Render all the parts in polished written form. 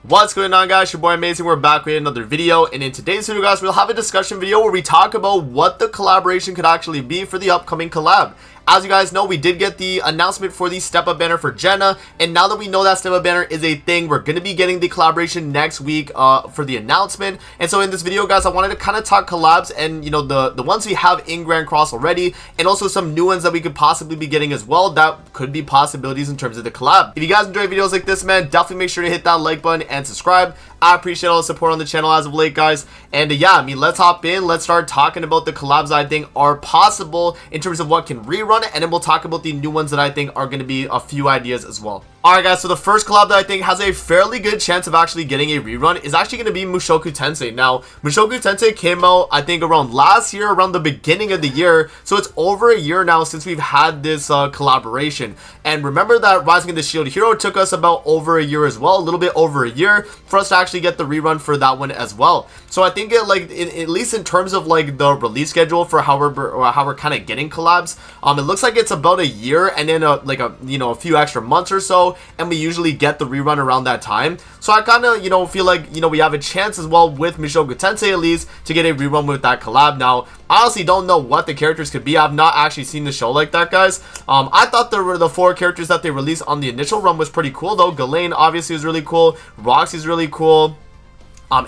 What's going on, guys? Your boy Amazing. We're back with another video, and in today's video, guys, we'll have a discussion video where we talk about what the collaboration could actually be for the upcoming collab. As you guys know, we did get the announcement for the step up banner for Jenna, and now that we know that step up banner is a thing, we're going to be getting the collaboration next week for the announcement. And so in this video, guys, I wanted to kind of talk collabs and, you know, the ones we have in Grand Cross already, and also some new ones that we could possibly be getting as well that could be possibilities in terms of the collab. If you guys enjoy videos like this, man, definitely make sure to hit that like button and subscribe. I appreciate all the support on the channel as of late, guys. And yeah, I mean, let's hop in. Let's start talking about the collabs I think are possible in terms of what can rerun it, and then we'll talk about the new ones that I think are going to be a few ideas as well. Alright, guys, so the first collab that I think has a fairly good chance of actually getting a rerun is actually going to be Mushokcense. Now, Mushokcense came out, I think, around last year, around the beginning of the year, so it's over a year now since we've had this collaboration. And remember that Rising of the Shield Hero took us about over a year as well, a little bit over a year, for us to actually get the rerun for that one as well. So I think it, like, at least in terms of like the release schedule for how we're kind of getting collabs, it looks like it's about a year and then a few extra months or so, and we usually get the rerun around that time. So I kind of, feel like, we have a chance as well with Mushokcense at least to get a rerun with that collab. Now, I honestly don't know what the characters could be. I've not actually seen the show like that, guys. I thought the 4 characters that they released on the initial run was pretty cool, though. Ghislaine obviously is really cool. Roxy's really cool.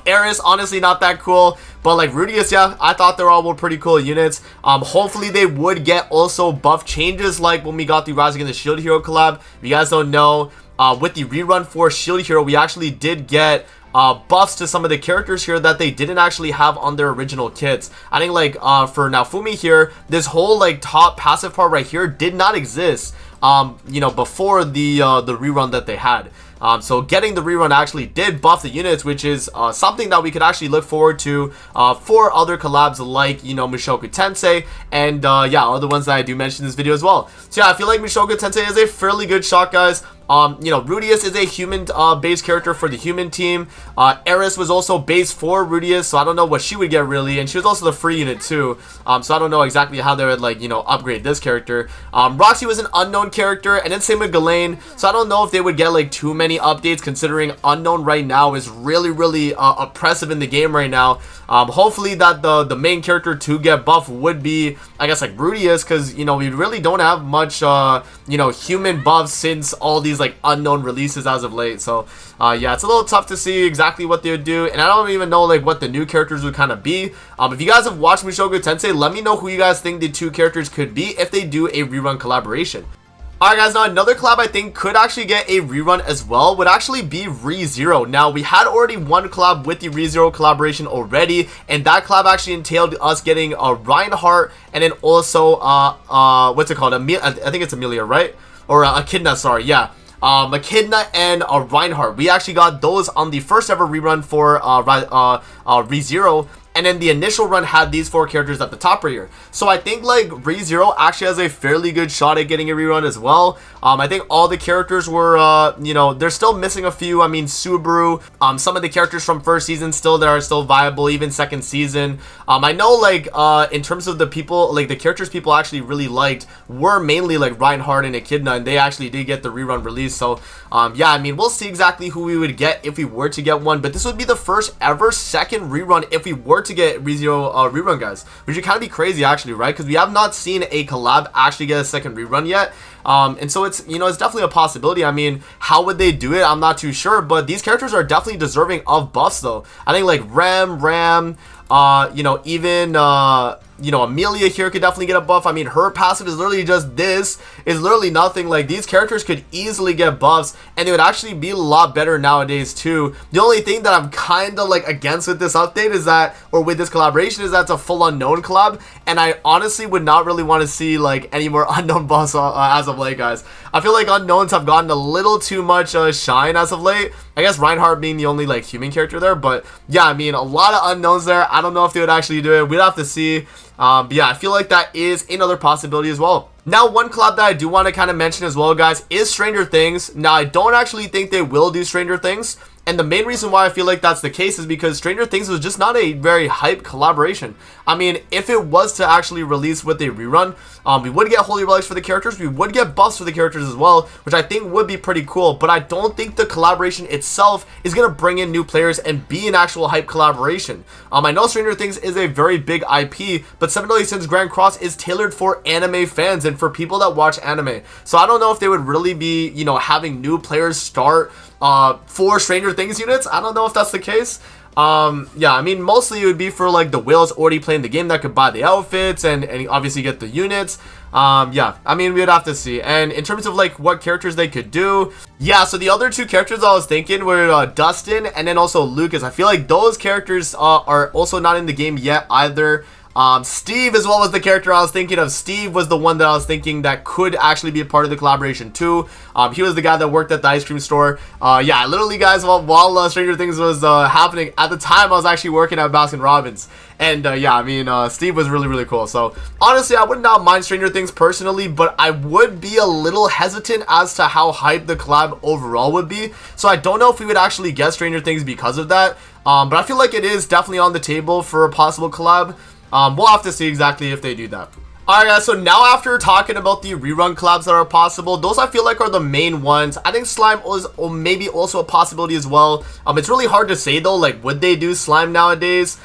Eris, honestly not that cool, but like Rudeus, yeah, I thought they were all pretty cool units. Hopefully they would get also buff changes like when we got the Rising of the Shield Hero collab. If you guys don't know, with the rerun for Shield Hero, we actually did get buffs to some of the characters here that they didn't actually have on their original kits. I think like for Naofumi here, this whole like top passive part right here did not exist before the rerun that they had. So getting the rerun actually did buff the units, which is something that we could actually look forward to for other collabs like, Mushokcense and yeah, other ones that I do mention in this video as well. So yeah, I feel like Mushokcense is a fairly good shot, guys. Rudeus is a human base character for the human team. Eris was also base for Rudeus, so I don't know what she would get really, and she was also the free unit too. So I don't know exactly how they would like, upgrade this character. Roxy was an unknown character, and then same with Ghislaine, so I don't know if they would get like too many updates considering unknown right now is really oppressive in the game right now. Hopefully that the main character to get buff would be, I guess, like Rudeus, because we really don't have much human buffs since all these like unknown releases as of late. So yeah, it's a little tough to see exactly what they would do, and I don't even know like what the new characters would kind of be. If you guys have watched Mushokcense, let me know who you guys think the 2 characters could be if they do a rerun collaboration. Alright, guys, now another collab I think could actually get a rerun as well would actually be ReZero. Now, we had already one collab with the ReZero collaboration already, and that collab actually entailed us getting a Reinhardt and then also what's it called? I think it's Amelia, right? Or Echidna, sorry, yeah. Echidna and Reinhardt. We actually got those on the first ever rerun for ReZero. And then the initial run had these 4 characters at the top right here. So I think like ReZero actually has a fairly good shot at getting a rerun as well. I think all the characters were, they're still missing a few. I mean, Subaru, some of the characters from first season still that are still viable, even second season. I know like in terms of the people, like the characters people actually really liked were mainly like Reinhardt and Echidna, and they actually did get the rerun release. So yeah, I mean, we'll see exactly who we would get if we were to get one, but this would be the first ever second rerun if we were to get ReZero rerun, guys, which would kind of be crazy actually, right? Because we have not seen a collab actually get a second rerun yet. And so it's it's definitely a possibility. I mean, how would they do it? I'm not too sure, but these characters are definitely deserving of buffs though. I think like Ram, even Amelia here could definitely get a buff. I mean, her passive is literally just this. It's literally nothing. Like, these characters could easily get buffs, and they would actually be a lot better nowadays too. The only thing that I'm kind of like against with this update is that, or with this collaboration, is that it's a full unknown collab, and I honestly would not really want to see like any more unknown buffs as of late, guys. I feel like unknowns have gotten a little too much shine as of late. I guess Reinhardt being the only like human character there, but yeah, I mean, a lot of unknowns there. I don't know if they would actually do it. We'd have to see. But yeah, I feel like that is another possibility as well. Now, one collab that I do want to kind of mention as well, guys, is Stranger Things. Now, I don't actually think they will do Stranger Things. And the main reason why I feel like that's the case is because Stranger Things was just not a very hype collaboration. I mean, if it was to actually release with a rerun, we would get Holy Relics for the characters, we would get buffs for the characters as well, which I think would be pretty cool, but I don't think the collaboration itself is going to bring in new players and be an actual hype collaboration. I know Stranger Things is a very big IP, but 7 Deadly Sins Grand Cross is tailored for anime fans and for people that watch anime. So I don't know if they would really be, you know, having new players start for Stranger Things units. I don't know if that's the case. Yeah, I mean, mostly it would be for like the whales already playing the game that could buy the outfits and obviously get the units. Yeah, I mean, we would have to see. And in terms of like what characters they could do, yeah, so the other two characters I was thinking were Dustin and then also Lucas. I feel like those characters are also not in the game yet either. Steve as well was the character I was thinking of. Steve was the one that I was thinking that could actually be a part of the collaboration too. He was the guy that worked at the ice cream store. Yeah, literally, guys, while Stranger Things was happening, at the time I was actually working at Baskin Robbins. And yeah, I mean, Steve was really, really cool. So honestly, I would not mind Stranger Things personally, but I would be a little hesitant as to how hyped the collab overall would be. So I don't know if we would actually get Stranger Things because of that. But I feel like it is definitely on the table for a possible collab. We'll have to see exactly if they do that. Alright, guys, so now after talking about the rerun collabs that are possible, those I feel like are the main ones. I think Slime is maybe also a possibility as well. It's really hard to say though, like, would they do Slime nowadays?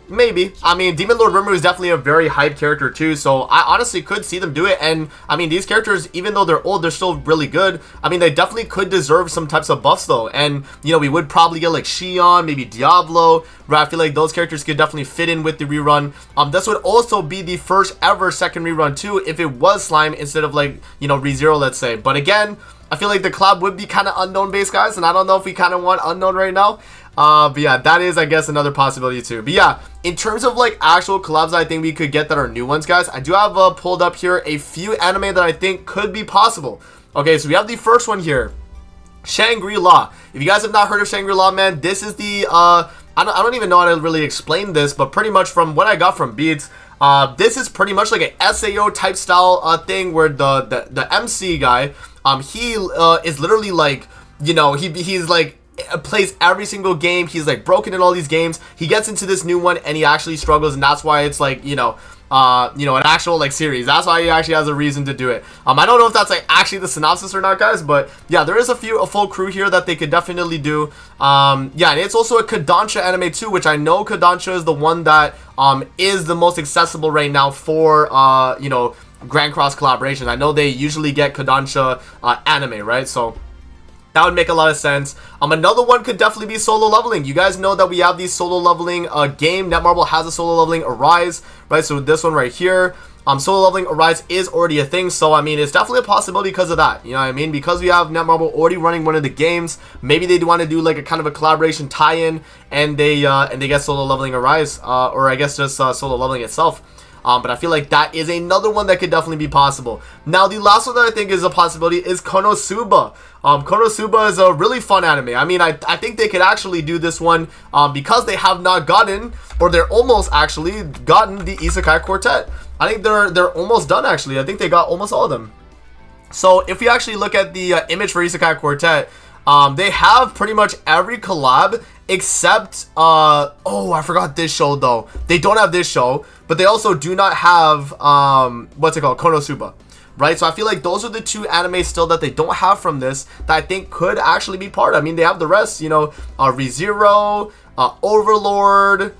Maybe. I mean, Demon Lord Rimuru is definitely a very hyped character too, so I honestly could see them do it. And I mean, these characters, even though they're old, they're still really good. I mean, they definitely could deserve some types of buffs though. And you know, we would probably get like Xion, maybe Diablo, right? I feel like those characters could definitely fit in with the rerun. This would also be the first ever second rerun too, if it was Slime instead of like, you know, ReZero, let's say. But again, I feel like the collab would be kind of unknown based, guys, and I don't know if we kind of want unknown right now. But yeah, that is, I guess, another possibility too. But yeah, in terms of like actual collabs that I think we could get that are new ones, guys, I do have pulled up here a few anime that I think could be possible. Okay, so we have the first one here, Shangri-La. If you guys have not heard of Shangri-La, man, this is the I don't even know how to really explain this, but pretty much from what I got from Beats, this is pretty much like an SAO type style thing where the MC guy, he is literally like, you know, he's like plays every single game. He's like broken in all these games. He gets into this new one and he actually struggles, and that's why it's like, you know, an actual like series. That's why he actually has a reason to do it. I don't know if that's like actually the synopsis or not, guys, but yeah, there is a full crew here that they could definitely do. Yeah, and it's also a Kodansha anime too, which I know Kodansha is the one that is the most accessible right now for you know, Grand Cross collaboration. I know they usually get Kodansha anime, right? So that would make a lot of sense. Another one could definitely be solo leveling. You guys know that we have these solo leveling game. Netmarble has a solo leveling Arise, right? So this one right here, solo leveling Arise is already a thing. So I mean, it's definitely a possibility because of that. You know what I mean? Because we have Netmarble already running one of the games. Maybe they do want to do like a kind of a collaboration tie-in, and they get solo leveling Arise, or I guess just solo leveling itself. But I feel like that is another one that could definitely be possible. Now, the last one that I think is a possibility is Konosuba. Konosuba is a really fun anime. I mean, I think they could actually do this one because they have not gotten, or they're almost actually gotten the Isekai Quartet. I think they're almost done, actually. I think they got almost all of them. So if we actually look at the image for Isekai Quartet, they have pretty much every collab except oh, I forgot this show though. They don't have this show, but they also do not have what's it called, Konosuba, right? So I feel like those are the two anime still that they don't have from this that I think could actually be part. I mean, they have the rest, you know, ReZero, Overlord,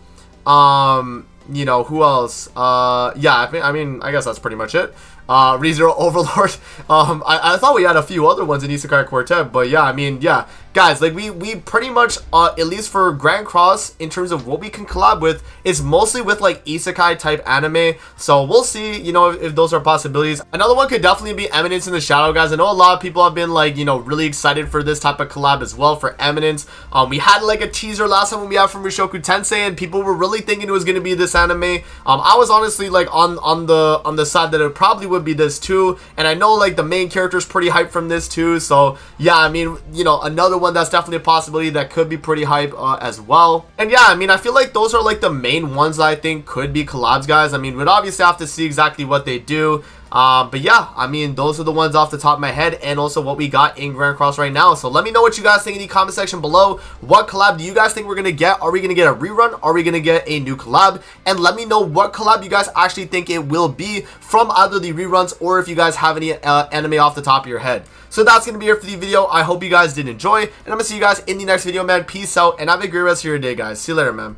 you know, who else? Yeah, I mean, I guess that's pretty much it. ReZero, Overlord. I thought we had a few other ones in Isekai Quartet, but yeah, I mean, yeah, guys, like we pretty much at least for Grand Cross, in terms of what we can collab with, is mostly with like Isekai type anime. So we'll see, you know, if those are possibilities. Another one could definitely be Eminence in the Shadow, guys. I know a lot of people have been like, you know, really excited for this type of collab as well for Eminence. We had like a teaser last time when we had from Mushokcense, and people were really thinking it was going to be this anime. I was honestly like on the side that it probably would be this too, and I know like the main character is pretty hyped from this too. So yeah, I mean, you know, another one one that's definitely a possibility that could be pretty hype as well. And yeah, I mean, I feel like those are like the main ones that I think could be collabs, guys. I mean, we'd obviously have to see exactly what they do. But yeah, I mean, those are the ones off the top of my head, and also what we got in Grand Cross right now. So let me know what you guys think in the comment section below. What collab do you guys think we're gonna get? Are we gonna get a rerun? Are we gonna get a new collab? And let me know what collab you guys actually think it will be from either the reruns, or if you guys have any anime off the top of your head. So that's gonna be it for the video. I hope you guys did enjoy, and I'm gonna see you guys in the next video, man. Peace out, and have a great rest of your day, guys. See you later, man.